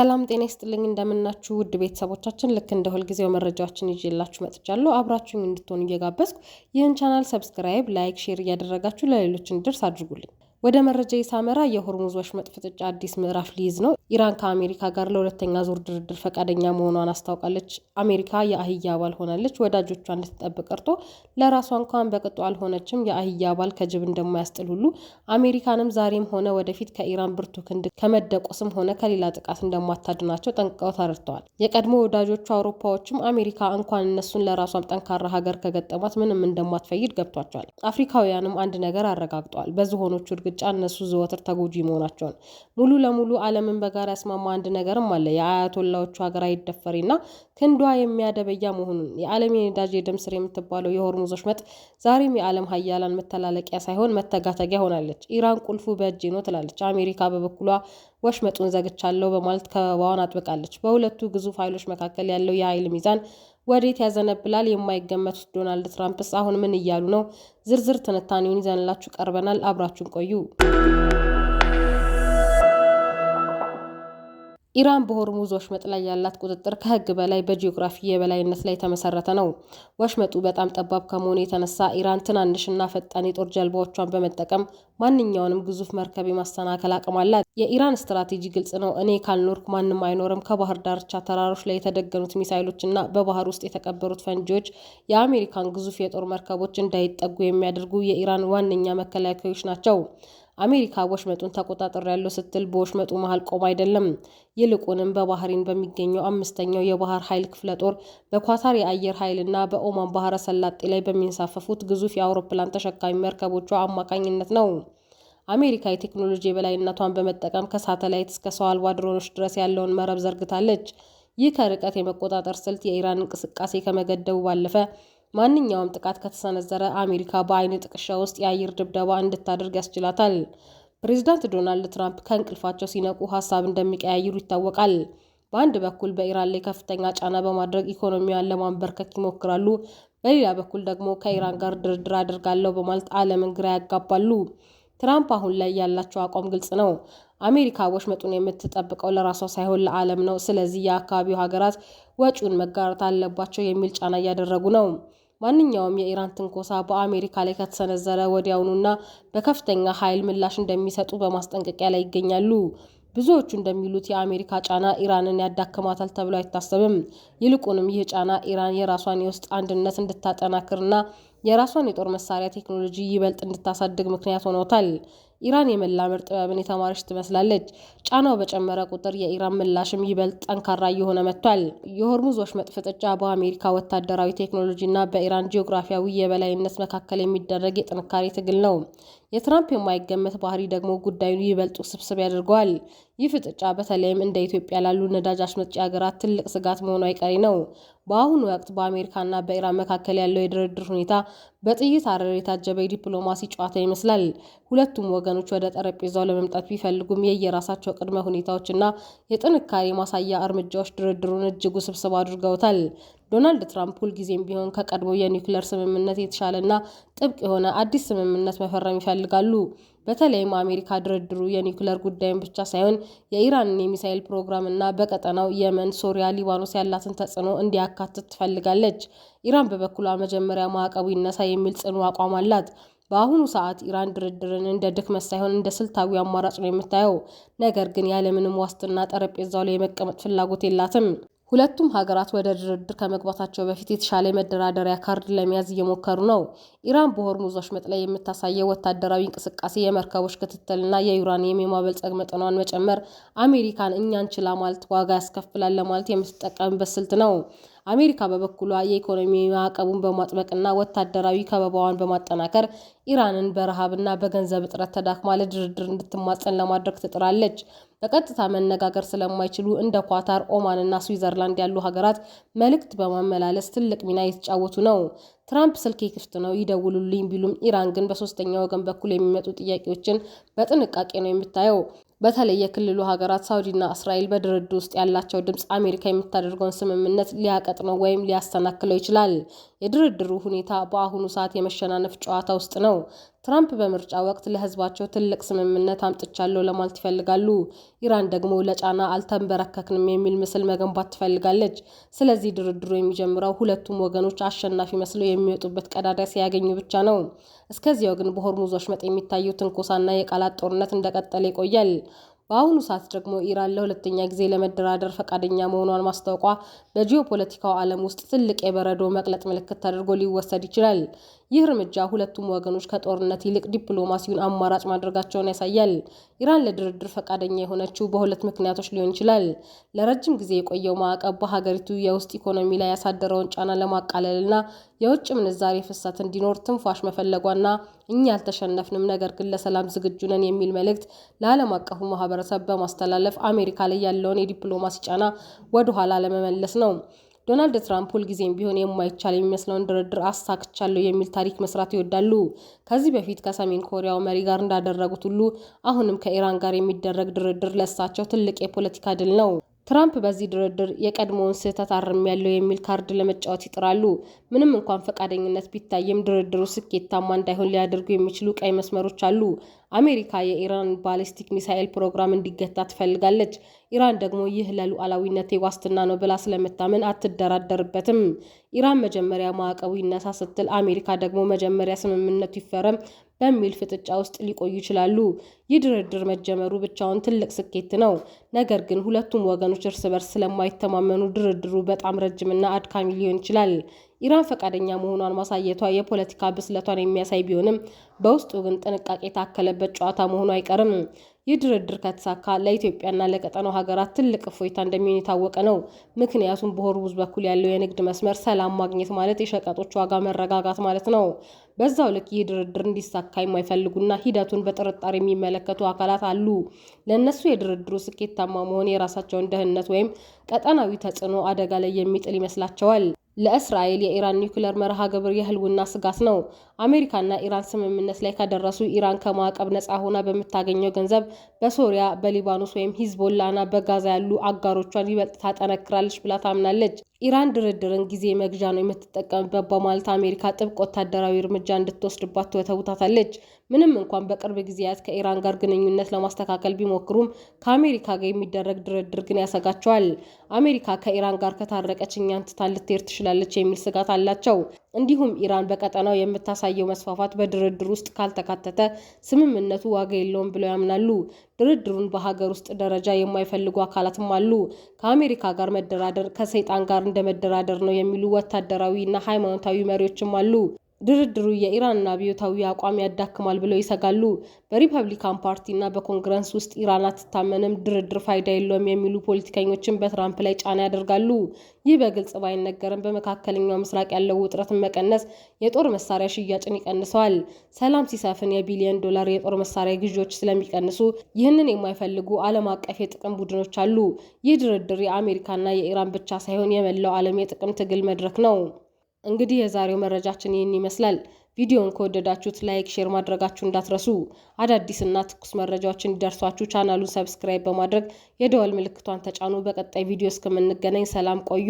ሰላም ጤና ይስጥልኝ እንደምናችሁ ውድ ቤተሰቦቻችን ልክ እንደ ሁልጊዜው መረጃዎችን ይዤላችሁ መጥቻለሁ። አብራችሁኝ እንድትሆኑ እየጋበዝኩ ይህን ቻናል ሰብስክራይብ፣ ላይክ፣ ሼር እያደረጋችሁ ለሌሎች እንዲደርስ አድርጉልኝ። ወደ መረጃ ሳመራ የሆርሙዝ ወሽመጥ ፍጥጫ አዲስ ምዕራፍ ሊይዝ ነው። ኢራን ከአሜሪካ ጋር ለሁለተኛ ዙር ድርድር ፈቃደኛ መሆኗን አስታውቃለች። አሜሪካ የአህያ ባል ሆናለች። ወዳጆቿ እንድትጠብቅ ቀርቶ ለራሷ እንኳን በቅጡ አልሆነችም። የአህያ ባል ከጅብ እንደማያስጥል ሁሉ አሜሪካንም ዛሬም ሆነ ወደፊት ከኢራን ብርቱ ክንድ ከመደቆስም ሆነ ከሌላ ጥቃት እንደማታድናቸው ጠንቅቀው ተረድተዋል። የቀድሞ ወዳጆቹ አውሮፓዎችም አሜሪካ እንኳን እነሱን ለራሷም ጠንካራ ሀገር ከገጠማት ምንም እንደማትፈይድ ገብቷቸዋል። አፍሪካውያንም አንድ ነገር አረጋግጠዋል። በዝሆኖቹ እርግጫ እነሱ ዘወትር ተጎጂ መሆናቸውን። ሙሉ ለሙሉ ዓለምን በጋራ ያስማማ አንድ ነገርም አለ። የአያቶላዎቹ ሀገር አይደፈሪና ክንዷ የሚያደበያ መሆኑን። የዓለም የነዳጅ የደም ስር የምትባለው የሆርሙዝ ወሽመጥ ዛሬም የዓለም ሀያላን መተላለቂያ ሳይሆን መተጋተጊያ ሆናለች። ኢራን ቁልፉ በእጄ ነው ትላለች። አሜሪካ በበኩሏ ወሽመጡን ዘግቻለሁ በማለት ከበባዋን አጥብቃለች። በሁለቱ ግዙፍ ኃይሎች መካከል ያለው የኃይል ሚዛን ወዴት ያዘነብላል? የማይገመቱት ዶናልድ ትራምፕስ አሁን ምን እያሉ ነው? ዝርዝር ትንታኔውን ይዘንላችሁ ቀርበናል። አብራችሁን ቆዩ። ኢራን በሆርሙዝ ወሽመጥ ላይ ያላት ቁጥጥር ከሕግ በላይ በጂኦግራፊ የበላይነት ላይ የተመሰረተ ነው። ወሽመጡ በጣም ጠባብ ከመሆኑ የተነሳ ኢራን ትናንሽና ፈጣን የጦር ጀልባዎቿን በመጠቀም ማንኛውንም ግዙፍ መርከብ የማሰናከል አቅም አላት። የኢራን ስትራቴጂ ግልጽ ነው። እኔ ካልኖርኩ ማንም አይኖርም። ከባህር ዳርቻ ተራሮች ላይ የተደገኑት ሚሳይሎችና በባህር ውስጥ የተቀበሩት ፈንጂዎች የአሜሪካን ግዙፍ የጦር መርከቦች እንዳይጠጉ የሚያደርጉ የኢራን ዋነኛ መከላከያዎች ናቸው። አሜሪካ ወሽመጡን ተቆጣጥሬያለሁ ስትል በወሽመጡ መሃል ቆም አይደለም። ይልቁንም በባህሬን በሚገኘው አምስተኛው የባህር ኃይል ክፍለ ጦር፣ በኳታር የአየር ኃይልና በኦማን ባህረ ሰላጤ ላይ በሚንሳፈፉት ግዙፍ የአውሮፕላን ተሸካሚ መርከቦቿ አማካኝነት ነው። አሜሪካ የቴክኖሎጂ የበላይነቷን በመጠቀም ከሳተላይት እስከ ሰው አልባ ድሮኖች ድረስ ያለውን መረብ ዘርግታለች። ይህ ከርቀት የመቆጣጠር ስልት የኢራን እንቅስቃሴ ከመገደቡ ባለፈ ማንኛውም ጥቃት ከተሰነዘረ አሜሪካ በአይን ጥቅሻ ውስጥ የአየር ድብደባ እንድታደርግ ያስችላታል። ፕሬዚዳንት ዶናልድ ትራምፕ ከእንቅልፋቸው ሲነቁ ሀሳብ እንደሚቀያይሩ ይታወቃል። በአንድ በኩል በኢራን ላይ ከፍተኛ ጫና በማድረግ ኢኮኖሚዋን ለማንበርከክ ይሞክራሉ። በሌላ በኩል ደግሞ ከኢራን ጋር ድርድር አድርጋለሁ በማለት ዓለምን ግራ ያጋባሉ። ትራምፕ አሁን ላይ ያላቸው አቋም ግልጽ ነው። አሜሪካ ወሽመጡን የምትጠብቀው ለራሷ ሳይሆን ለዓለም ነው። ስለዚህ የአካባቢው ሀገራት ወጪውን መጋራት አለባቸው የሚል ጫና እያደረጉ ነው። ማንኛውም የኢራን ትንኮሳ በአሜሪካ ላይ ከተሰነዘረ ወዲያውኑና በከፍተኛ ኃይል ምላሽ እንደሚሰጡ በማስጠንቀቂያ ላይ ይገኛሉ። ብዙዎቹ እንደሚሉት የአሜሪካ ጫና ኢራንን ያዳክማታል ተብሎ አይታሰብም። ይልቁንም ይህ ጫና ኢራን የራሷን የውስጥ አንድነት እንድታጠናክርና የራሷን የጦር መሳሪያ ቴክኖሎጂ ይበልጥ እንድታሳድግ ምክንያት ሆኖታል። ኢራን የመላመድ ጥበብን የተማረች ትመስላለች። ጫናው በጨመረ ቁጥር የኢራን ምላሽም ይበልጥ ጠንካራ እየሆነ መጥቷል። የሆርሙዝ ወሽመጥ ፍጥጫ በአሜሪካ ወታደራዊ ቴክኖሎጂና በኢራን ጂኦግራፊያዊ የበላይነት መካከል የሚደረግ የጥንካሬ ትግል ነው። የትራምፕ የማይገመት ባህሪ ደግሞ ጉዳዩን ይበልጥ ውስብስብ ያደርገዋል። ይህ ፍጥጫ በተለይም እንደ ኢትዮጵያ ላሉ ነዳጅ አስመጪ ሀገራት ትልቅ ስጋት መሆኑ አይቀሬ ነው። በአሁኑ ወቅት በአሜሪካና በኢራን መካከል ያለው የድርድር ሁኔታ በጥይት አረር የታጀበ የዲፕሎማሲ ጨዋታ ይመስላል። ሁለቱም ወገኖች ወደ ጠረጴዛው ለመምጣት ቢፈልጉም የየራሳቸው ቅድመ ሁኔታዎችና የጥንካሬ ማሳያ እርምጃዎች ድርድሩን እጅግ ውስብስብ አድርገውታል። ዶናልድ ትራምፕ ሁልጊዜም ቢሆን ከቀድሞው የኒውክሌር ስምምነት የተሻለና ጥብቅ የሆነ አዲስ ስምምነት መፈረም ይፈልጋሉ። በተለይም አሜሪካ ድርድሩ የኒውክሌር ጉዳይን ብቻ ሳይሆን የኢራንን የሚሳኤል ፕሮግራም እና በቀጠናው የመን፣ ሶሪያ፣ ሊባኖስ ያላትን ተጽዕኖ እንዲያካትት ትፈልጋለች። ኢራን በበኩሏ መጀመሪያ ማዕቀቡ ይነሳ የሚል ጽኑ አቋም አላት። በአሁኑ ሰዓት ኢራን ድርድርን እንደ ድክመት ሳይሆን እንደ ስልታዊ አማራጭ ነው የምታየው። ነገር ግን ያለምንም ዋስትና ጠረጴዛው ላይ የመቀመጥ ፍላጎት የላትም። ሁለቱም ሀገራት ወደ ድርድር ከመግባታቸው በፊት የተሻለ መደራደሪያ ካርድ ለመያዝ እየሞከሩ ነው። ኢራን በሆርሙዝ ወሽመጥ ላይ የምታሳየው ወታደራዊ እንቅስቃሴ፣ የመርከቦች ክትትልና የዩራኒየም የማበልጸግ መጠኗን መጨመር አሜሪካን እኛን ችላ ማለት ዋጋ ያስከፍላል ለማለት የምትጠቀምበት ስልት ነው። አሜሪካ በበኩሏ የኢኮኖሚ ማዕቀቡን በማጥበቅና ወታደራዊ ከበባዋን በማጠናከር ኢራንን በረሃብና በገንዘብ እጥረት ተዳክማ ለድርድር እንድትማጸን ለማድረግ ትጥራለች። በቀጥታ መነጋገር ስለማይችሉ እንደ ኳታር፣ ኦማንና ስዊዘርላንድ ያሉ ሀገራት መልእክት በማመላለስ ትልቅ ሚና እየተጫወቱ ነው። ትራምፕ ስልኬ ክፍት ነው ይደውሉልኝ ቢሉም ኢራን ግን በሶስተኛ ወገን በኩል የሚመጡ ጥያቄዎችን በጥንቃቄ ነው የምታየው። በተለይ የክልሉ ሀገራት ሳውዲና እስራኤል በድርድር ውስጥ ያላቸው ድምፅ አሜሪካ የምታደርገውን ስምምነት ሊያቀጥነው ወይም ሊያስተናክለው ይችላል። የድርድሩ ሁኔታ በአሁኑ ሰዓት የመሸናነፍ ጨዋታ ውስጥ ነው። ትራምፕ በምርጫ ወቅት ለህዝባቸው ትልቅ ስምምነት አምጥቻለሁ ለማለት ይፈልጋሉ። ኢራን ደግሞ ለጫና አልተንበረከክንም የሚል ምስል መገንባት ትፈልጋለች። ስለዚህ ድርድሩ የሚጀምረው ሁለቱም ወገኖች አሸናፊ መስለው የሚወጡበት ቀዳዳ ሲያገኙ ብቻ ነው። እስከዚያው ግን በሆርሙዝ ወሽመጥ የሚታየው ትንኮሳና የቃላት ጦርነት እንደቀጠለ ይቆያል። በአሁኑ ሰዓት ደግሞ ኢራን ለሁለተኛ ጊዜ ለመደራደር ፈቃደኛ መሆኗን ማስታወቋ በጂኦፖለቲካው ዓለም ውስጥ ትልቅ የበረዶ መቅለጥ ምልክት ተደርጎ ሊወሰድ ይችላል። ይህ እርምጃ ሁለቱም ወገኖች ከጦርነት ይልቅ ዲፕሎማሲውን አማራጭ ማድረጋቸውን ያሳያል። ኢራን ለድርድር ፈቃደኛ የሆነችው በሁለት ምክንያቶች ሊሆን ይችላል። ለረጅም ጊዜ የቆየው ማዕቀብ በሀገሪቱ የውስጥ ኢኮኖሚ ላይ ያሳደረውን ጫና ለማቃለልና የውጭ ምንዛሬ ፍሰት እንዲኖር ትንፋሽ መፈለጓና እኛ አልተሸነፍንም፣ ነገር ግን ለሰላም ዝግጁ ነን የሚል መልእክት ለዓለም አቀፉ ማህበረሰብ በማስተላለፍ አሜሪካ ላይ ያለውን የዲፕሎማሲ ጫና ወደኋላ ለመመለስ ነው። ዶናልድ ትራምፕ ሁልጊዜም ቢሆን የማይቻል የሚመስለውን ድርድር አሳክቻለሁ የሚል ታሪክ መስራት ይወዳሉ። ከዚህ በፊት ከሰሜን ኮሪያው መሪ ጋር እንዳደረጉት ሁሉ አሁንም ከኢራን ጋር የሚደረግ ድርድር ለእሳቸው ትልቅ የፖለቲካ ድል ነው። ትራምፕ በዚህ ድርድር የቀድሞውን ስህተት አርሜያለሁ የሚል ካርድ ለመጫወት ይጥራሉ። ምንም እንኳን ፈቃደኝነት ቢታይም ድርድሩ ስኬታማ እንዳይሆን ሊያደርጉ የሚችሉ ቀይ መስመሮች አሉ። አሜሪካ የኢራን ባሊስቲክ ሚሳኤል ፕሮግራም እንዲገታ ትፈልጋለች። ኢራን ደግሞ ይህ ለሉዓላዊነቴ ዋስትና ነው ብላ ስለምታምን አትደራደርበትም። ኢራን መጀመሪያ ማዕቀቡ ይነሳ ስትል፣ አሜሪካ ደግሞ መጀመሪያ ስምምነቱ ይፈረም በሚል ፍጥጫ ውስጥ ሊቆዩ ይችላሉ። ይህ ድርድር መጀመሩ ብቻውን ትልቅ ስኬት ነው። ነገር ግን ሁለቱም ወገኖች እርስ በርስ ስለማይተማመኑ ድርድሩ በጣም ረጅምና አድካሚ ሊሆን ይችላል። ኢራን ፈቃደኛ መሆኗን ማሳየቷ የፖለቲካ ብስለቷን የሚያሳይ ቢሆንም በውስጡ ግን ጥንቃቄ የታከለበት ጨዋታ መሆኑ አይቀርም። ይህ ድርድር ከተሳካ ለኢትዮጵያና ለቀጠናው ሀገራት ትልቅ እፎይታ እንደሚሆን የታወቀ ነው። ምክንያቱም በሆርሙዝ በኩል ያለው የንግድ መስመር ሰላም ማግኘት ማለት የሸቀጦች ዋጋ መረጋጋት ማለት ነው። በዛው ልክ ይህ ድርድር እንዲሳካ የማይፈልጉና ሂደቱን በጥርጣሬ የሚመለከቱ አካላት አሉ። ለእነሱ የድርድሩ ስኬታማ መሆን የራሳቸውን ደህንነት ወይም ቀጠናዊ ተጽዕኖ አደጋ ላይ የሚጥል ይመስላቸዋል። ለእስራኤል የኢራን ኒውክሌር መርሃ ግብር የህልውና ስጋት ነው። አሜሪካና ኢራን ስምምነት ላይ ከደረሱ ኢራን ከማዕቀብ ነፃ ሆና በምታገኘው ገንዘብ በሶሪያ፣ በሊባኖስ ወይም ሂዝቦላና በጋዛ ያሉ አጋሮቿን ይበልጥ ታጠነክራለች ብላ ታምናለች። ኢራን ድርድርን ጊዜ መግዣ ነው የምትጠቀምበት በማለት አሜሪካ ጥብቅ ወታደራዊ እርምጃ እንድትወስድባት ትወተውታታለች። ምንም እንኳን በቅርብ ጊዜያት ከኢራን ጋር ግንኙነት ለማስተካከል ቢሞክሩም ከአሜሪካ ጋር የሚደረግ ድርድር ግን ያሰጋቸዋል። አሜሪካ ከኢራን ጋር ከታረቀች እኛን ትታ ልትሄድ ትችላለች የሚል ስጋት አላቸው። እንዲሁም ኢራን በቀጠናው የምታሳየው መስፋፋት በድርድር ውስጥ ካልተካተተ ስምምነቱ ዋጋ የለውም ብለው ያምናሉ። ድርድሩን በሀገር ውስጥ ደረጃ የማይፈልጉ አካላትም አሉ። ከአሜሪካ ጋር መደራደር ከሰይጣን ጋር እንደ መደራደር ነው የሚሉ ወታደራዊ እና ሃይማኖታዊ መሪዎችም አሉ። ድርድሩ የኢራንን አብዮታዊ አቋም ያዳክማል ብለው ይሰጋሉ። በሪፐብሊካን ፓርቲና በኮንግረስ ውስጥ ኢራን አትታመንም፣ ድርድር ፋይዳ የለውም የሚሉ ፖለቲከኞችን በትራምፕ ላይ ጫና ያደርጋሉ። ይህ በግልጽ ባይነገርም በመካከለኛው ምስራቅ ያለው ውጥረትን መቀነስ የጦር መሳሪያ ሽያጭን ይቀንሰዋል። ሰላም ሲሰፍን የቢሊዮን ዶላር የጦር መሳሪያ ግዢዎች ስለሚቀንሱ ይህንን የማይፈልጉ ዓለም አቀፍ የጥቅም ቡድኖች አሉ። ይህ ድርድር የአሜሪካና የኢራን ብቻ ሳይሆን የመላው ዓለም የጥቅም ትግል መድረክ ነው። እንግዲህ የዛሬው መረጃችን ይህን ይመስላል። ቪዲዮውን ከወደዳችሁት ላይክ፣ ሼር ማድረጋችሁ እንዳትረሱ። አዳዲስና ትኩስ መረጃዎች እንዲደርሷችሁ ቻናሉን ሰብስክራይብ በማድረግ የደወል ምልክቷን ተጫኑ። በቀጣይ ቪዲዮ እስከምንገናኝ ሰላም ቆዩ።